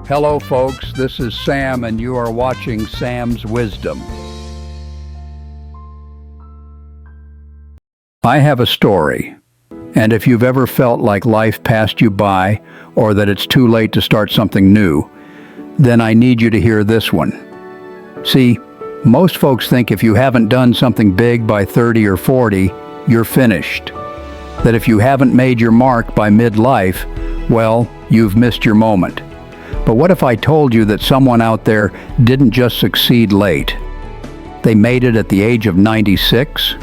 Hello, folks. This is Sam, and you are watching Sam's Wisdom. I have a story, and if you've ever felt like life passed you by or that it's too late to start something new, then I need you to hear this one. See, most folks think if you haven't done something big by 30 or 40, you're finished. That if you haven't made your mark by midlife, well, you've missed your moment. But what if I told you that someone out there didn't just succeed late? They made it at the age of 96?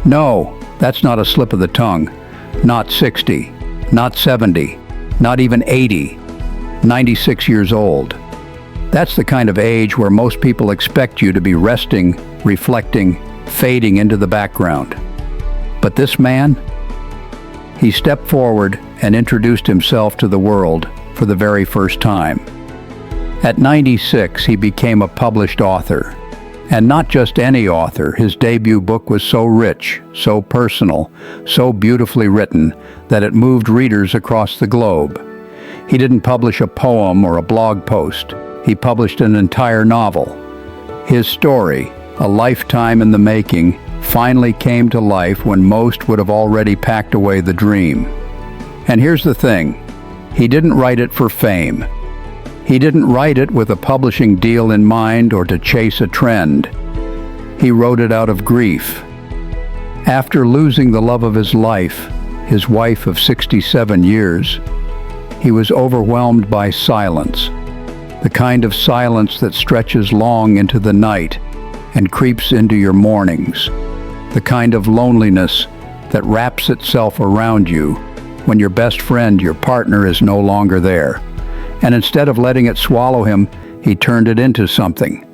No, that's not a slip of the tongue. Not 60, not 70, not even 80. 96 years old. That's the kind of age where most people expect you to be resting, reflecting, fading into the background. But this man, he stepped forward and introduced himself to the world for the very first time. At 96, he became a published author. And not just any author. His debut book was so rich, so personal, so beautifully written that it moved readers across the globe. He didn't publish a poem or a blog post. He published an entire novel. His story, a lifetime in the making, finally came to life when most would have already packed away the dream. And here's the thing. He didn't write it for fame. He didn't write it with a publishing deal in mind or to chase a trend. He wrote it out of grief. After losing the love of his life, his wife of 67 years, he was overwhelmed by silence, the kind of silence that stretches long into the night and creeps into your mornings, the kind of loneliness that wraps itself around you when your best friend, your partner, is no longer there. And instead of letting it swallow him, he turned it into something.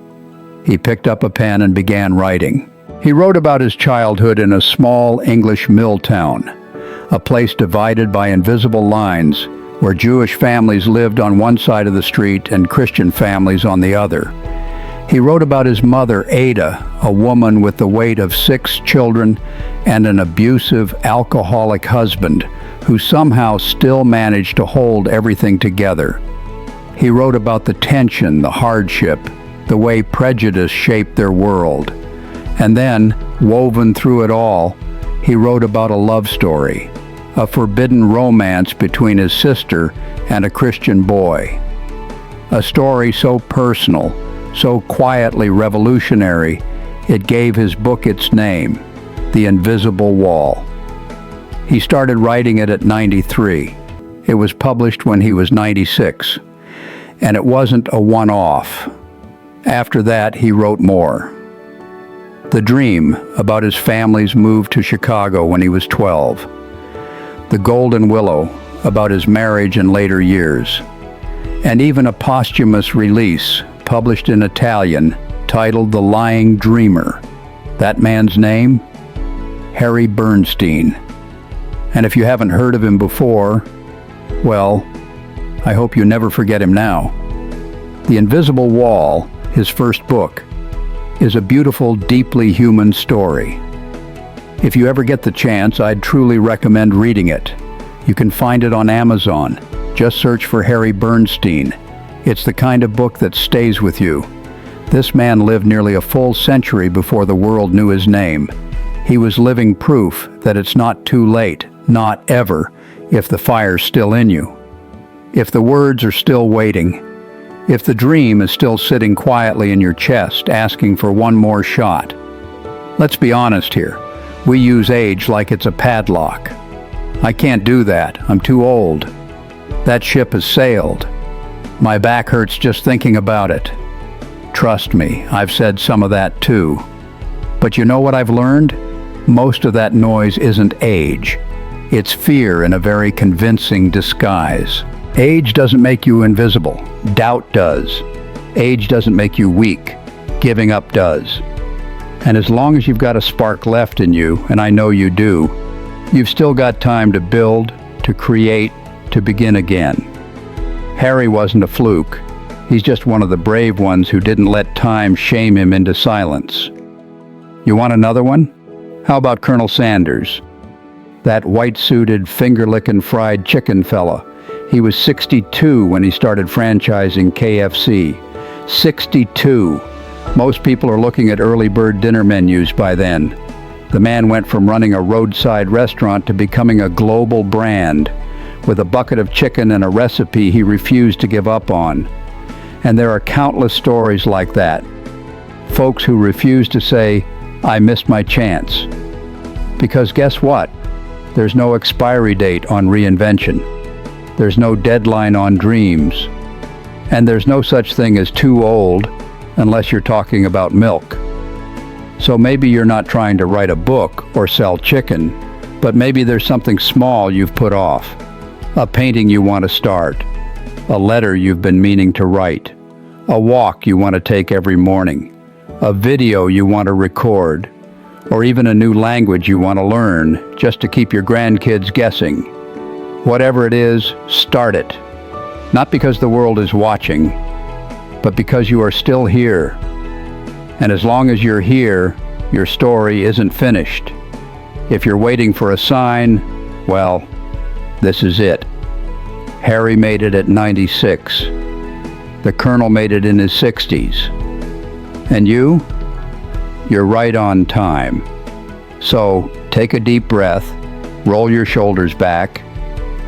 He picked up a pen and began writing. He wrote about his childhood in a small English mill town, a place divided by invisible lines, where Jewish families lived on one side of the street and Christian families on the other. He wrote about his mother, Ada, a woman with the weight of 6 children and an abusive, alcoholic husband who somehow still managed to hold everything together. He wrote about the tension, the hardship, the way prejudice shaped their world. And then, woven through it all, he wrote about a love story, a forbidden romance between his sister and a Christian boy. A story so personal, so quietly revolutionary, it gave his book its name, The Invisible Wall. He started writing it at 93. It was published when he was 96. And it wasn't a one-off. After that, he wrote more. The Dream, about his family's move to Chicago when he was 12. The Golden Willow, about his marriage and later years. And even a posthumous release, published in Italian, titled The Lying Dreamer. That man's name? Harry Bernstein. And if you haven't heard of him before, well, I hope you never forget him now. The Invisible Wall, his first book, is a beautiful, deeply human story. If you ever get the chance, I'd truly recommend reading it. You can find it on Amazon. Just search for Harry Bernstein. It's the kind of book that stays with you. This man lived nearly a full century before the world knew his name. He was living proof that it's not too late, not ever, if the fire's still in you. If the words are still waiting, if the dream is still sitting quietly in your chest, asking for one more shot. Let's be honest here. We use age like it's a padlock. I can't do that. I'm too old. That ship has sailed. My back hurts just thinking about it. Trust me, I've said some of that too. But you know what I've learned? Most of that noise isn't age. It's fear in a very convincing disguise. Age doesn't make you invisible. Doubt does. Age doesn't make you weak. Giving up does. And as long as you've got a spark left in you, and I know you do, you've still got time to build, to create, to begin again. Harry wasn't a fluke. He's just one of the brave ones who didn't let time shame him into silence. You want another one? How about Colonel Sanders? That white-suited, finger-licking fried chicken fella. He was 62 when he started franchising KFC. 62. Most people are looking at early bird dinner menus by then. The man went from running a roadside restaurant to becoming a global brand, with a bucket of chicken and a recipe he refused to give up on. And there are countless stories like that. Folks who refuse to say, "I missed my chance." Because guess what? There's no expiry date on reinvention. There's no deadline on dreams. And there's no such thing as too old unless you're talking about milk. So maybe you're not trying to write a book or sell chicken, but maybe there's something small you've put off. A painting you want to start. A letter you've been meaning to write. A walk you want to take every morning. A video you want to record. Or even a new language you want to learn just to keep your grandkids guessing. Whatever it is, start it. Not because the world is watching, but because you are still here. And as long as you're here, your story isn't finished. If you're waiting for a sign, well, this is it. Harry made it at 96. The Colonel made it in his 60s. And you? You're right on time. So take a deep breath, roll your shoulders back,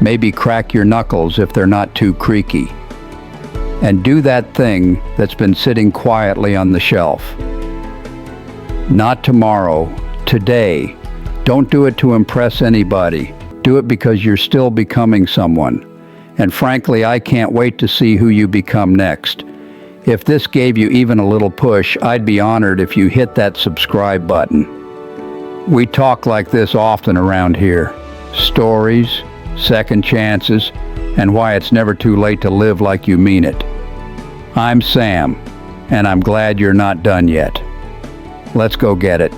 maybe crack your knuckles if they're not too creaky. And do that thing that's been sitting quietly on the shelf. Not tomorrow, today. Don't do it to impress anybody. Do it because you're still becoming someone. And frankly, I can't wait to see who you become next. If this gave you even a little push, I'd be honored if you hit that subscribe button. We talk like this often around here. Stories, second chances, and why it's never too late to live like you mean it. I'm Sam, and I'm glad you're not done yet. Let's go get it.